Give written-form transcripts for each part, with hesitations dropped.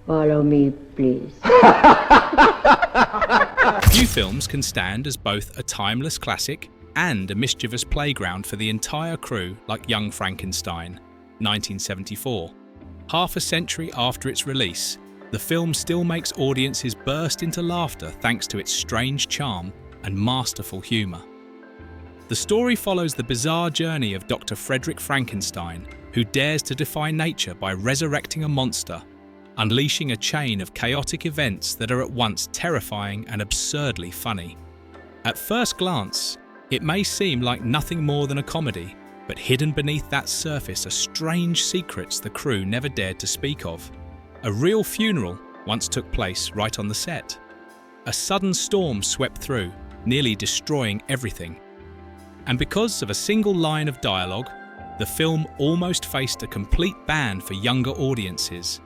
Follow me, please. Few films can stand as both a timeless classic and a mischievous playground for the entire crew like Young Frankenstein, 1974. Half a century after its release, the film still makes audiences burst into laughter thanks to its strange charm and masterful humour. The story follows the bizarre journey of Dr. Frederick Frankenstein, who dares to defy nature by resurrecting a monster, unleashing a chain of chaotic events that are at once terrifying and absurdly funny. At first glance, it may seem like nothing more than a comedy, but hidden beneath that surface are strange secrets the crew never dared to speak of. A real funeral once took place right on the set. A sudden storm swept through, nearly destroying everything. And because of a single line of dialogue, the film almost faced a complete ban for younger audiences.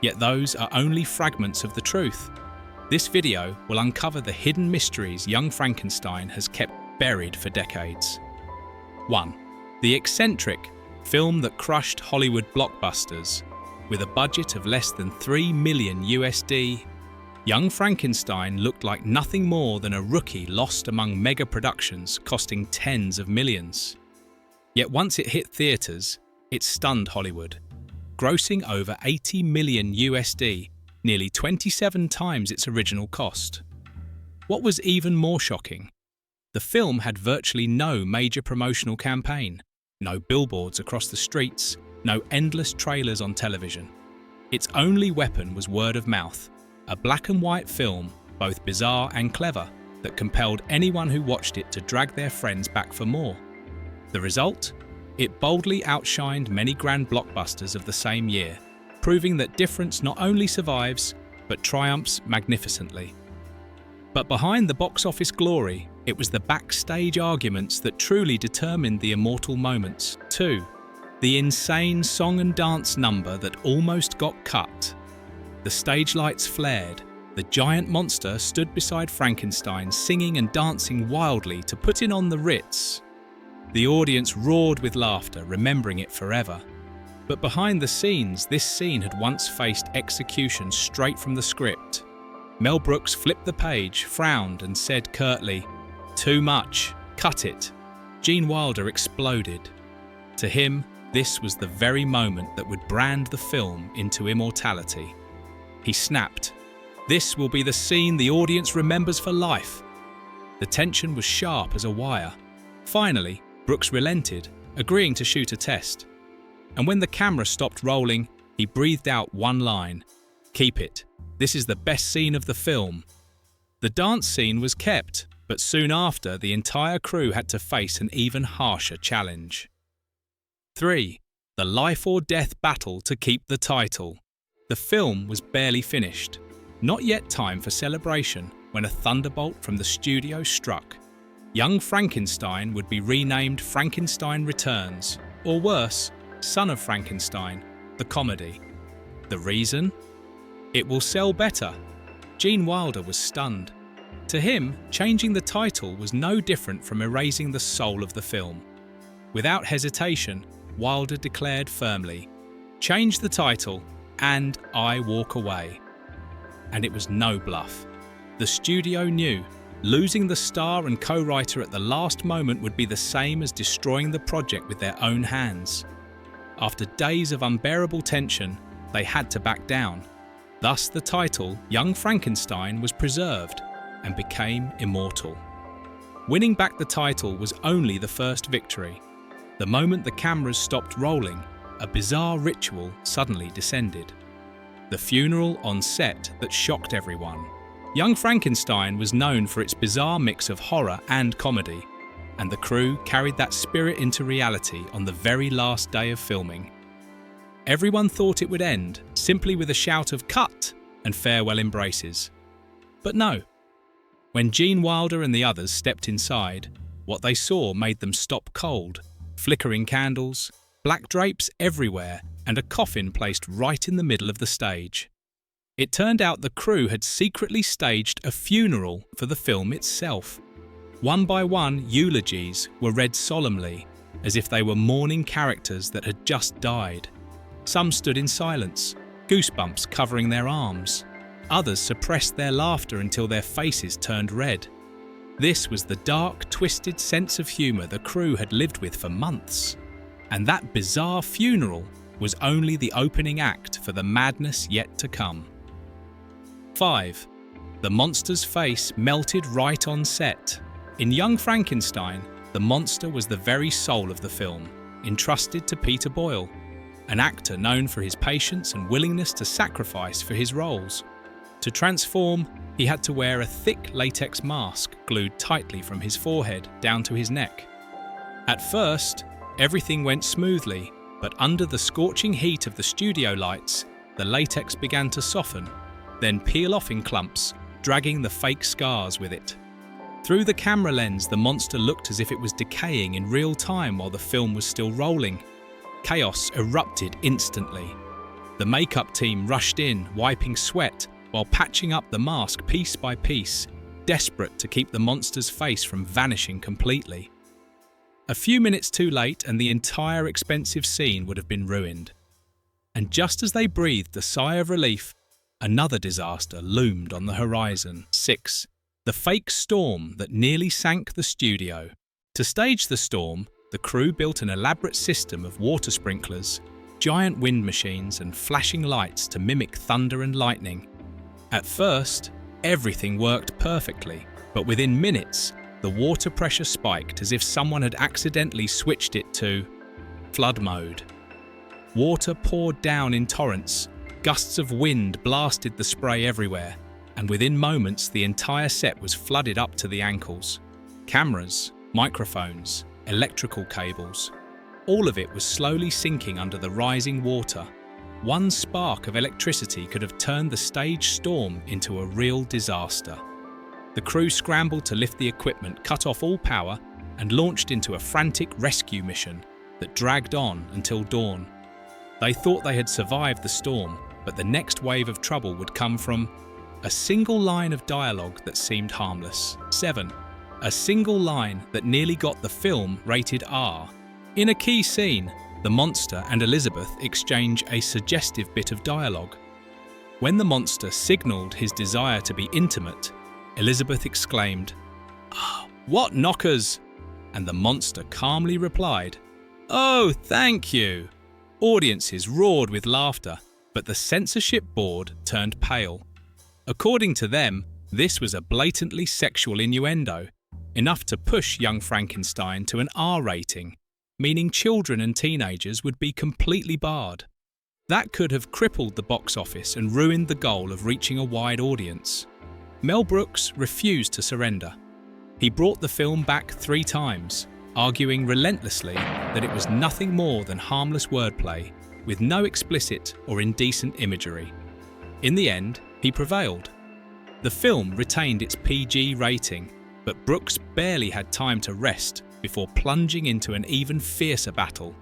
Yet those are only fragments of the truth. This video will uncover the hidden mysteries Young Frankenstein has kept buried for decades. 1. The eccentric film that crushed Hollywood blockbusters. With a budget of less than $3 million USD, Young Frankenstein looked like nothing more than a rookie lost among mega productions costing tens of millions. Yet once it hit theaters, it stunned Hollywood, grossing over $80 million USD, nearly 27 times its original cost. What was even more shocking? The film had virtually no major promotional campaign, no billboards across the streets, no endless trailers on television. Its only weapon was word of mouth, a black and white film, both bizarre and clever, that compelled anyone who watched it to drag their friends back for more. The result? It boldly outshined many grand blockbusters of the same year, proving that difference not only survives, but triumphs magnificently. But behind the box office glory, it was the backstage arguments that truly determined the immortal moments. 2. The insane song and dance number that almost got cut. The stage lights flared. The giant monster stood beside Frankenstein, singing and dancing wildly to put in on the Ritz. The audience roared with laughter, remembering it forever. But behind the scenes, this scene had once faced execution straight from the script. Mel Brooks flipped the page, frowned, and said curtly, "Too much, cut it." Gene Wilder exploded. To him, this was the very moment that would brand the film into immortality. He snapped, "This will be the scene the audience remembers for life." The tension was sharp as a wire. Finally, Brooks relented, agreeing to shoot a test. And when the camera stopped rolling, he breathed out one line, "Keep it. This is the best scene of the film." The dance scene was kept, but soon after, the entire crew had to face an even harsher challenge. 3. The life or death battle to keep the title. The film was barely finished. Not yet time for celebration when a thunderbolt from the studio struck. Young Frankenstein would be renamed Frankenstein Returns, or worse, Son of Frankenstein, the comedy. The reason? It will sell better. Gene Wilder was stunned. To him, changing the title was no different from erasing the soul of the film. Without hesitation, Wilder declared firmly, "Change the title, and I walk away." And it was no bluff. The studio knew losing the star and co-writer at the last moment would be the same as destroying the project with their own hands. After days of unbearable tension, they had to back down. Thus the title, Young Frankenstein, was preserved and became immortal. Winning back the title was only the first victory. The moment the cameras stopped rolling, a bizarre ritual suddenly descended. The funeral on set that shocked everyone. Young Frankenstein was known for its bizarre mix of horror and comedy, and the crew carried that spirit into reality on the very last day of filming. Everyone thought it would end simply with a shout of "cut" and farewell embraces. But no. When Gene Wilder and the others stepped inside, what they saw made them stop cold. Flickering candles, black drapes everywhere, and a coffin placed right in the middle of the stage. It turned out the crew had secretly staged a funeral for the film itself. One by one, eulogies were read solemnly, as if they were mourning characters that had just died. Some stood in silence, goosebumps covering their arms. Others suppressed their laughter until their faces turned red. This was the dark, twisted sense of humour the crew had lived with for months. And that bizarre funeral was only the opening act for the madness yet to come. 5. The monster's face melted right on set. In Young Frankenstein, the monster was the very soul of the film, entrusted to Peter Boyle, an actor known for his patience and willingness to sacrifice for his roles. To transform, he had to wear a thick latex mask glued tightly from his forehead down to his neck. At first, everything went smoothly, but under the scorching heat of the studio lights, the latex began to soften, then peel off in clumps, dragging the fake scars with it. Through the camera lens, the monster looked as if it was decaying in real time while the film was still rolling. Chaos erupted instantly. The makeup team rushed in, wiping sweat, while patching up the mask piece by piece, desperate to keep the monster's face from vanishing completely. A few minutes too late and the entire expensive scene would have been ruined. And just as they breathed a sigh of relief, another disaster loomed on the horizon. 6. The fake storm that nearly sank the studio. To stage the storm, the crew built an elaborate system of water sprinklers, giant wind machines and flashing lights to mimic thunder and lightning. At first, everything worked perfectly, but within minutes, the water pressure spiked as if someone had accidentally switched it to flood mode. Water poured down in torrents, gusts of wind blasted the spray everywhere, and within moments the entire set was flooded up to the ankles. Cameras, microphones, electrical cables, all of it was slowly sinking under the rising water. One spark of electricity could have turned the stage storm into a real disaster. The crew scrambled to lift the equipment, cut off all power, and launched into a frantic rescue mission that dragged on until dawn. They thought they had survived the storm, but the next wave of trouble would come from a single line of dialogue that seemed harmless. 7. A single line that nearly got the film rated R. In a key scene, the monster and Elizabeth exchange a suggestive bit of dialogue. When the monster signalled his desire to be intimate, Elizabeth exclaimed, "Oh, what knockers!" And the monster calmly replied, "Oh, thank you." Audiences roared with laughter, but the censorship board turned pale. According to them, this was a blatantly sexual innuendo, enough to push Young Frankenstein to an R rating, meaning children and teenagers would be completely barred. That could have crippled the box office and ruined the goal of reaching a wide audience. Mel Brooks refused to surrender. He brought the film back 3 times, arguing relentlessly that it was nothing more than harmless wordplay, with no explicit or indecent imagery. In the end, he prevailed. The film retained its PG rating, but Brooks barely had time to rest before plunging into an even fiercer battle,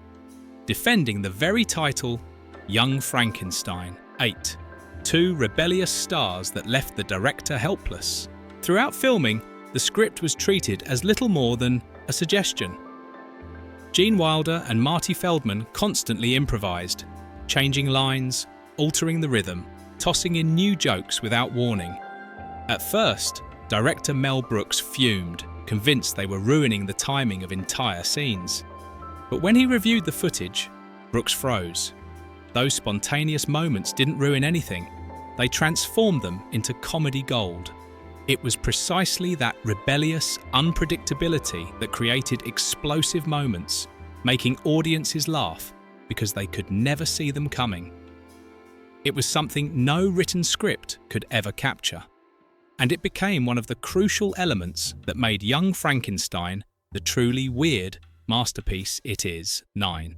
defending the very title, Young Frankenstein. 8. 2 rebellious stars that left the director helpless. Throughout filming, the script was treated as little more than a suggestion. Gene Wilder and Marty Feldman constantly improvised, changing lines, altering the rhythm, tossing in new jokes without warning. At first, director Mel Brooks fumed, convinced they were ruining the timing of entire scenes. But when he reviewed the footage, Brooks froze. Those spontaneous moments didn't ruin anything. They transformed them into comedy gold. It was precisely that rebellious unpredictability that created explosive moments, making audiences laugh because they could never see them coming. It was something no written script could ever capture. And it became one of the crucial elements that made Young Frankenstein the truly weird masterpiece it is. 9.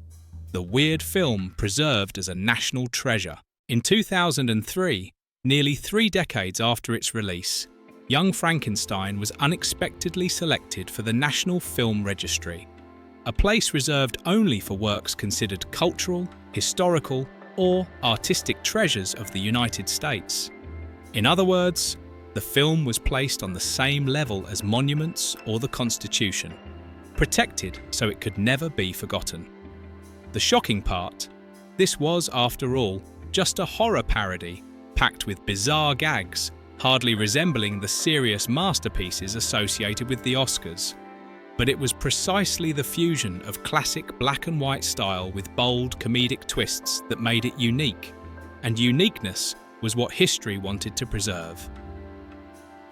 The weird film preserved as a national treasure. In 2003, nearly 3 decades after its release, Young Frankenstein was unexpectedly selected for the National Film Registry, a place reserved only for works considered cultural, historical, or artistic treasures of the United States. In other words, the film was placed on the same level as monuments or the Constitution, protected so it could never be forgotten. The shocking part, this was, after all, just a horror parody, packed with bizarre gags, hardly resembling the serious masterpieces associated with the Oscars. But it was precisely the fusion of classic black and white style with bold comedic twists that made it unique, and uniqueness was what history wanted to preserve.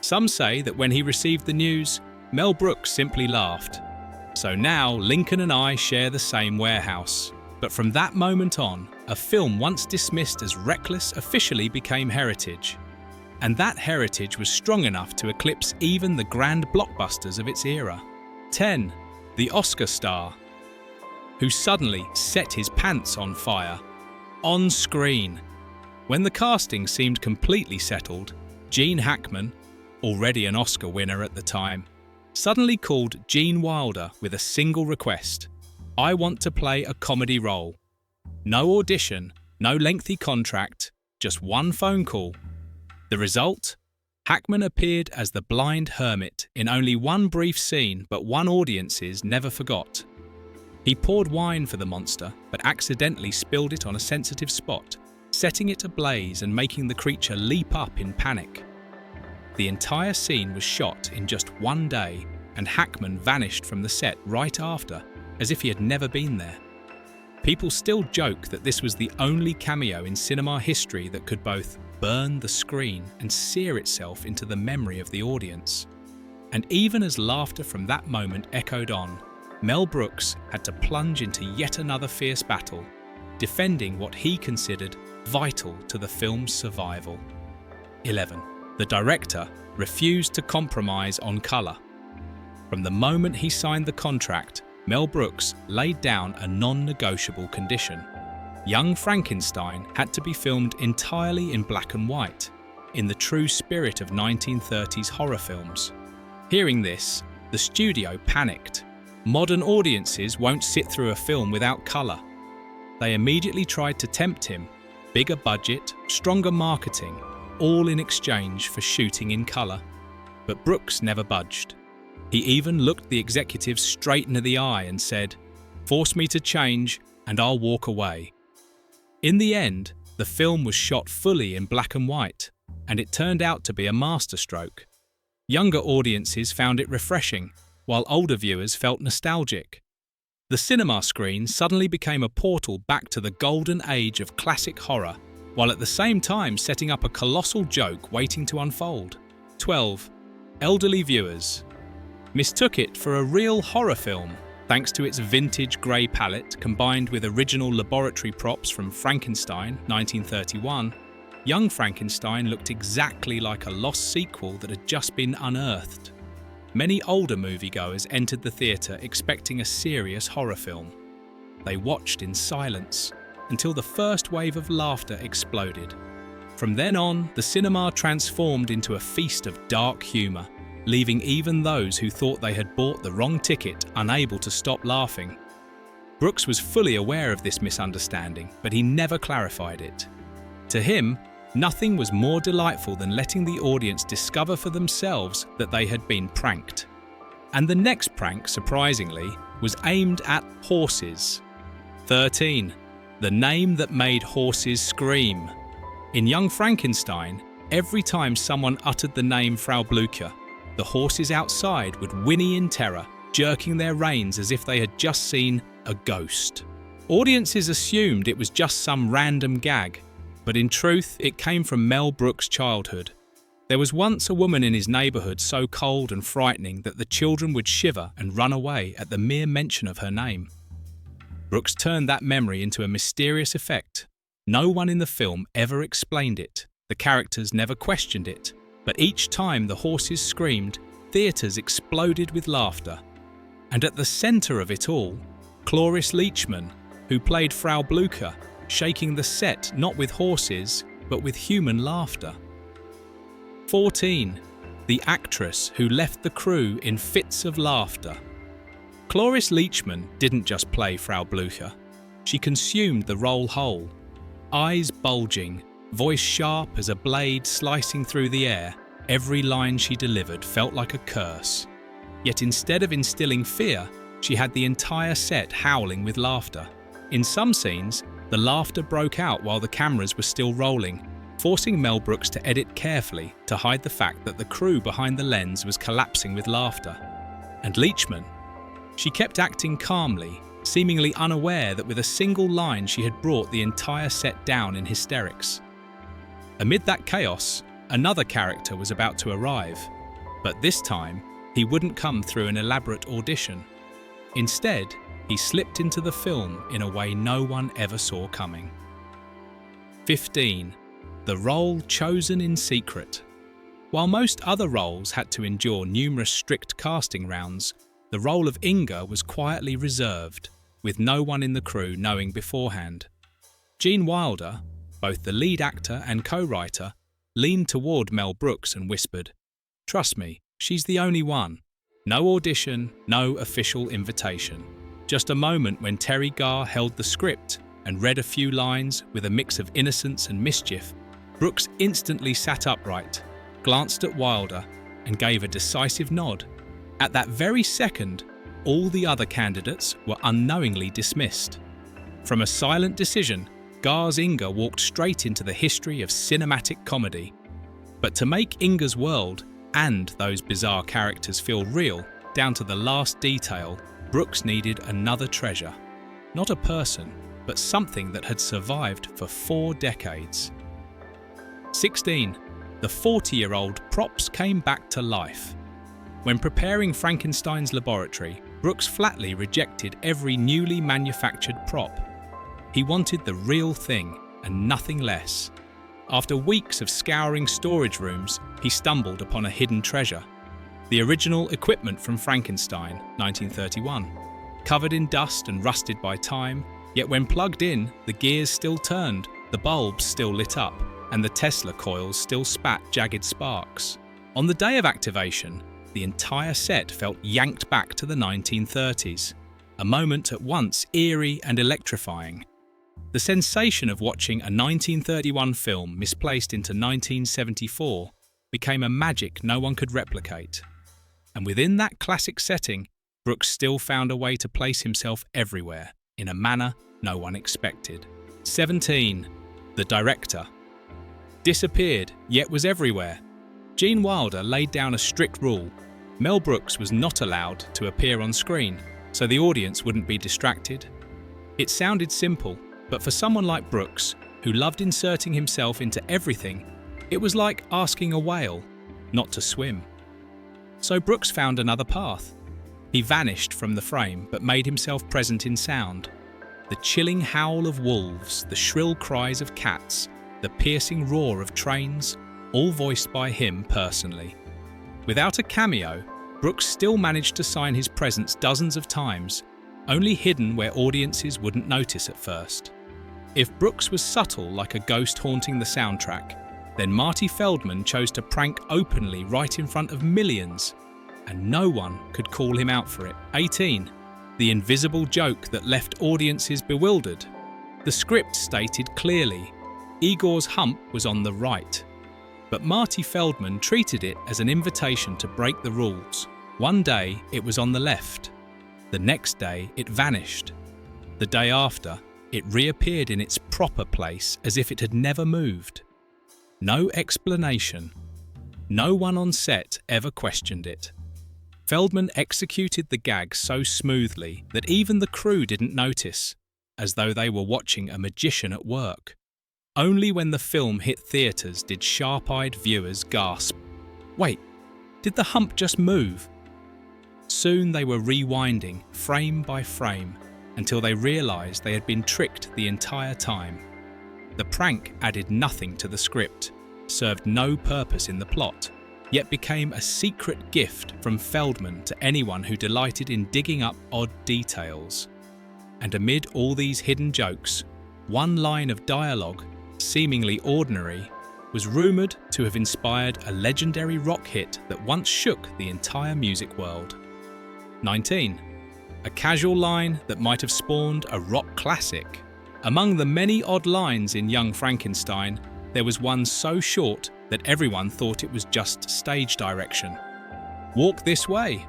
Some say that when he received the news, Mel Brooks simply laughed. So now Lincoln and I share the same warehouse. But from that moment on, a film once dismissed as reckless officially became heritage. And that heritage was strong enough to eclipse even the grand blockbusters of its era. 10. The Oscar star, who suddenly set his pants on fire. On screen. When the casting seemed completely settled, Gene Hackman, already an Oscar winner at the time, suddenly called Gene Wilder with a single request: I want to play a comedy role. No audition, no lengthy contract, just one phone call. The result? Hackman appeared as the blind hermit in only one brief scene, but one audiences never forgot. He poured wine for the monster, but accidentally spilled it on a sensitive spot, setting it ablaze and making the creature leap up in panic. The entire scene was shot in just one day, and Hackman vanished from the set right after, as if he had never been there. People still joke that this was the only cameo in cinema history that could both burn the screen and sear itself into the memory of the audience. And even as laughter from that moment echoed on, Mel Brooks had to plunge into yet another fierce battle, defending what he considered vital to the film's survival. 11. The director refused to compromise on colour. From the moment he signed the contract, Mel Brooks laid down a non-negotiable condition. Young Frankenstein had to be filmed entirely in black and white, in the true spirit of 1930s horror films. Hearing this, the studio panicked. Modern audiences won't sit through a film without colour. They immediately tried to tempt him. Bigger budget, stronger marketing, all in exchange for shooting in colour. But Brooks never budged. He even looked the executives straight into the eye and said, "Force me to change and I'll walk away." In the end, the film was shot fully in black and white, and it turned out to be a masterstroke. Younger audiences found it refreshing, while older viewers felt nostalgic. The cinema screen suddenly became a portal back to the golden age of classic horror, while at the same time setting up a colossal joke waiting to unfold. 12. Elderly viewers mistook it for a real horror film, thanks to its vintage grey palette combined with original laboratory props from Frankenstein, 1931. Young Frankenstein looked exactly like a lost sequel that had just been unearthed. Many older moviegoers entered the theatre expecting a serious horror film. They watched in silence until the first wave of laughter exploded. From then on, the cinema transformed into a feast of dark humour, leaving even those who thought they had bought the wrong ticket unable to stop laughing. Brooks was fully aware of this misunderstanding, but he never clarified it. To him, nothing was more delightful than letting the audience discover for themselves that they had been pranked. And the next prank, surprisingly, was aimed at horses. 13. The name that made horses scream. In Young Frankenstein, every time someone uttered the name Frau Blücher, the horses outside would whinny in terror, jerking their reins as if they had just seen a ghost. Audiences assumed it was just some random gag, but in truth it came from Mel Brooks' childhood. There was once a woman in his neighbourhood so cold and frightening that the children would shiver and run away at the mere mention of her name. Brooks turned that memory into a mysterious effect. No one in the film ever explained it. The characters never questioned it. But each time the horses screamed, theatres exploded with laughter. And at the centre of it all, Cloris Leachman, who played Frau Blücher, shaking the set not with horses, but with human laughter. 14. The actress who left the crew in fits of laughter. Cloris Leachman didn't just play Frau Blücher. She consumed the role whole. Eyes bulging, voice sharp as a blade slicing through the air, every line she delivered felt like a curse. Yet instead of instilling fear, she had the entire set howling with laughter. In some scenes, The laughter broke out while the cameras were still rolling, forcing Mel Brooks to edit carefully to hide the fact that the crew behind the lens was collapsing with laughter. And Leachman? She kept acting calmly, seemingly unaware that with a single line she had brought the entire set down in hysterics. Amid that chaos, another character was about to arrive, but this time he wouldn't come through an elaborate audition. Instead, he slipped into the film in a way no one ever saw coming. 15. The role chosen in secret. While most other roles had to endure numerous strict casting rounds, the role of Inga was quietly reserved, with no one in the crew knowing beforehand. Gene Wilder, both the lead actor and co-writer, leaned toward Mel Brooks and whispered, "Trust me, she's the only one. No audition, no official invitation. Just a moment when Terry Garr held the script and read a few lines with a mix of innocence and mischief. Brooks instantly sat upright, glanced at Wilder, and gave a decisive nod. At that very second, all the other candidates were unknowingly dismissed. From a silent decision, Garr's Inga walked straight into the history of cinematic comedy. But to make Inga's world and those bizarre characters feel real, down to the last detail, Brooks needed another treasure. Not a person, but something that had survived for 4 decades. 16. The 40-year-old props came back to life. When preparing Frankenstein's laboratory, Brooks flatly rejected every newly manufactured prop. He wanted the real thing and nothing less. After weeks of scouring storage rooms, he stumbled upon a hidden treasure. The original equipment from Frankenstein, 1931. Covered in dust and rusted by time, yet when plugged in, the gears still turned, the bulbs still lit up, and the Tesla coils still spat jagged sparks. On the day of activation, the entire set felt yanked back to the 1930s, a moment at once eerie and electrifying. The sensation of watching a 1931 film misplaced into 1974 became a magic no one could replicate. And within that classic setting, Brooks still found a way to place himself everywhere, in a manner no one expected. 17. The director. Disappeared, yet was everywhere. Gene Wilder laid down a strict rule. Mel Brooks was not allowed to appear on screen, so the audience wouldn't be distracted. It sounded simple, but for someone like Brooks, who loved inserting himself into everything, it was like asking a whale not to swim. So Brooks found another path. He vanished from the frame, but made himself present in sound. The chilling howl of wolves, the shrill cries of cats, the piercing roar of trains, all voiced by him personally. Without a cameo, Brooks still managed to sign his presence dozens of times, only hidden where audiences wouldn't notice at first. If Brooks was subtle like a ghost haunting the soundtrack, then Marty Feldman chose to prank openly right in front of millions, and no one could call him out for it. 18. The invisible joke that left audiences bewildered. The script stated clearly, Igor's hump was on the right. But Marty Feldman treated it as an invitation to break the rules. One day, it was on the left. The next day, it vanished. The day after, it reappeared in its proper place as if it had never moved. No explanation. No one on set ever questioned it. Feldman executed the gag so smoothly that even the crew didn't notice, as though they were watching a magician at work. Only when the film hit theatres did sharp-eyed viewers gasp, "Wait, did the hump just move?" Soon they were rewinding, frame by frame, until they realised they had been tricked the entire time. The prank added nothing to the script, served no purpose in the plot, yet became a secret gift from Feldman to anyone who delighted in digging up odd details. And amid all these hidden jokes, one line of dialogue, seemingly ordinary, was rumoured to have inspired a legendary rock hit that once shook the entire music world. 19. A casual line that might have spawned a rock classic. Among the many odd lines in Young Frankenstein, there was one so short that everyone thought it was just stage direction. "Walk this way."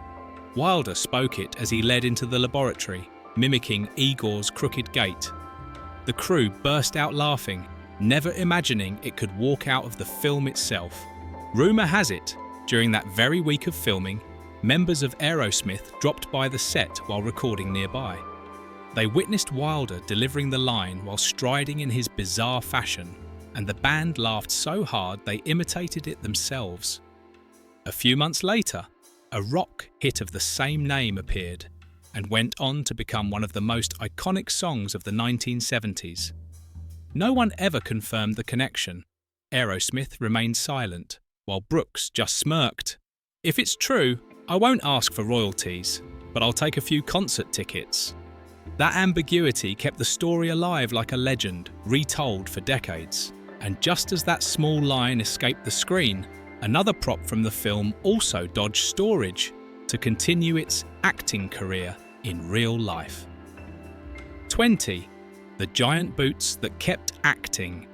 Wilder spoke it as he led into the laboratory, mimicking Igor's crooked gait. the crew burst out laughing, never imagining it could walk out of the film itself. Rumour has it, during that very week of filming, members of Aerosmith dropped by the set while recording nearby. They witnessed Wilder delivering the line while striding in his bizarre fashion, and the band laughed so hard they imitated it themselves. A few months later, a rock hit of the same name appeared, and went on to become one of the most iconic songs of the 1970s. No one ever confirmed the connection. Aerosmith remained silent, while Brooks just smirked. If it's true, I won't ask for royalties, but I'll take a few concert tickets. That ambiguity kept the story alive like a legend, retold for decades. And just as that small line escaped the screen, another prop from the film also dodged storage to continue its acting career in real life. 20. The giant boots that kept acting.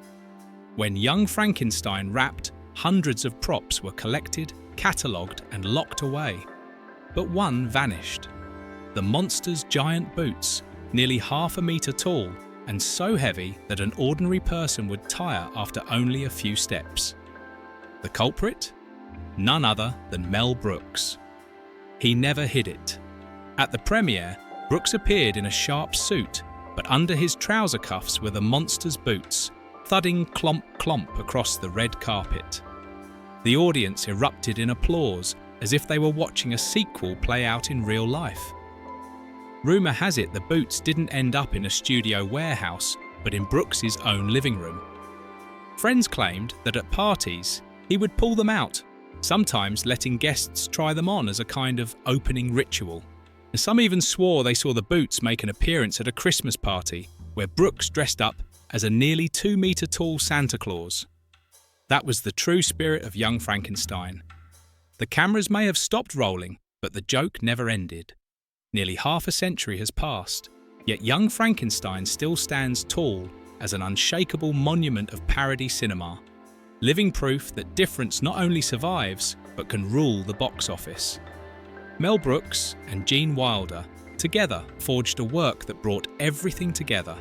When Young Frankenstein wrapped, hundreds of props were collected, catalogued and locked away. But one vanished. The monster's giant boots, nearly half a metre tall and so heavy that an ordinary person would tire after only a few steps. The culprit? None other than Mel Brooks. He never hid it. At the premiere, Brooks appeared in a sharp suit, but under his trouser cuffs were the monster's boots, thudding clomp clomp across the red carpet. The audience erupted in applause as if they were watching a sequel play out in real life. Rumour has it the boots didn't end up in a studio warehouse, but in Brooks's own living room. Friends claimed that at parties, he would pull them out, sometimes letting guests try them on as a kind of opening ritual. And some even swore they saw the boots make an appearance at a Christmas party, where Brooks dressed up as a nearly 2 metre tall Santa Claus. That was the true spirit of Young Frankenstein. The cameras may have stopped rolling, but the joke never ended. Nearly half a century has passed, yet Young Frankenstein still stands tall as an unshakable monument of parody cinema, living proof that difference not only survives, but can rule the box office. Mel Brooks and Gene Wilder together forged a work that brought everything together.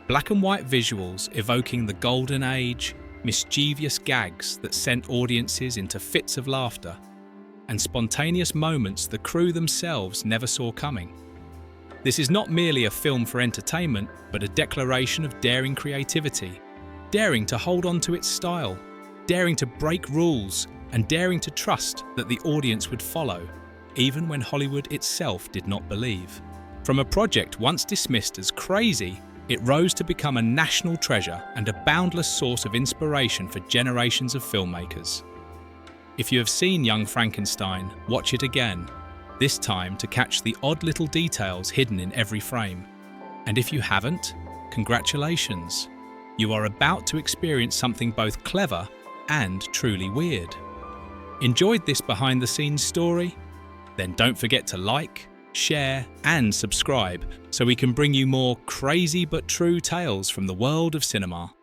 Black and white visuals evoking the golden age, mischievous gags that sent audiences into fits of laughter, and spontaneous moments the crew themselves never saw coming. This is not merely a film for entertainment, but a declaration of daring creativity, daring to hold on to its style, daring to break rules, and daring to trust that the audience would follow, even when Hollywood itself did not believe. From a project once dismissed as crazy, it rose to become a national treasure and a boundless source of inspiration for generations of filmmakers. If you have seen Young Frankenstein, watch it again, this time to catch the odd little details hidden in every frame. And if you haven't, congratulations. You are about to experience something both clever and truly weird. Enjoyed this behind-the-scenes story? Then don't forget to like, share and subscribe so we can bring you more crazy but true tales from the world of cinema.